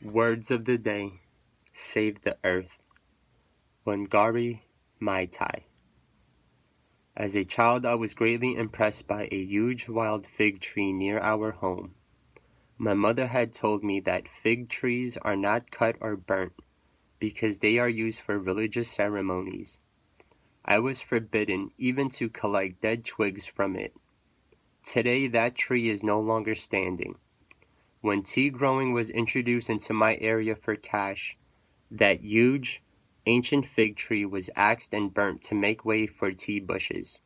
Words of the day. Save the earth. Wangari Maathai. As a child, I was greatly impressed by a huge wild fig tree near our home. My mother had told me that fig trees are not cut or burnt because they are used for religious ceremonies. I was forbidden even to collect dead twigs from it. Today, that tree is no longer standing. When tea growing was introduced into my area for cash, that huge, ancient fig tree was axed and burnt to make way for tea bushes.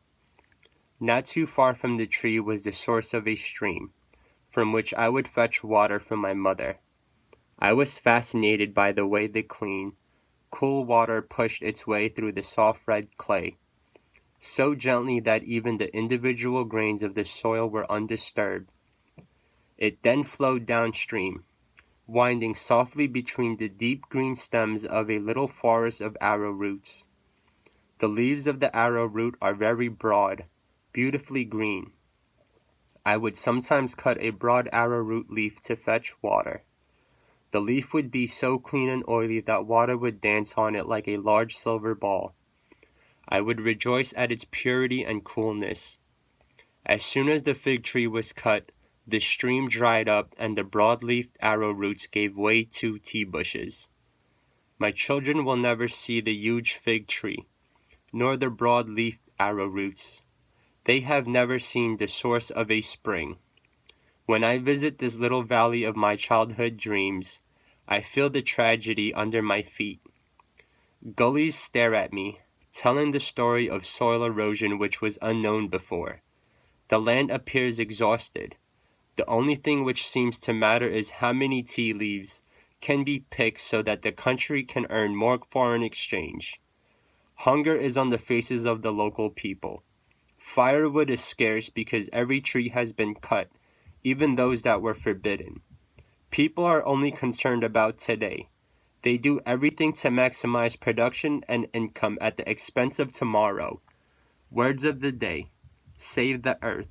Not too far from the tree was the source of a stream, from which I would fetch water for my mother. I was fascinated by the way the clean, cool water pushed its way through the soft red clay, so gently that even the individual grains of the soil were undisturbed. It then flowed downstream, winding softly between the deep green stems of a little forest of arrowroots. The leaves of the arrowroot are very broad, beautifully green. I would sometimes cut a broad arrowroot leaf to fetch water. The leaf would be so clean and oily that water would dance on it like a large silver ball. I would rejoice at its purity and coolness. As soon as the fig tree was cut, the stream dried up and the broad-leafed arrowroots gave way to tea bushes. My children will never see the huge fig tree, nor the broad-leafed arrowroots. They have never seen the source of a spring. When I visit this little valley of my childhood dreams, I feel the tragedy under my feet. Gullies stare at me, telling the story of soil erosion which was unknown before. The land appears exhausted. The only thing which seems to matter is how many tea leaves can be picked so that the country can earn more foreign exchange. Hunger is on the faces of the local people. Firewood is scarce because every tree has been cut, even those that were forbidden. People are only concerned about today. They do everything to maximize production and income at the expense of tomorrow. Words of the day. Save the earth.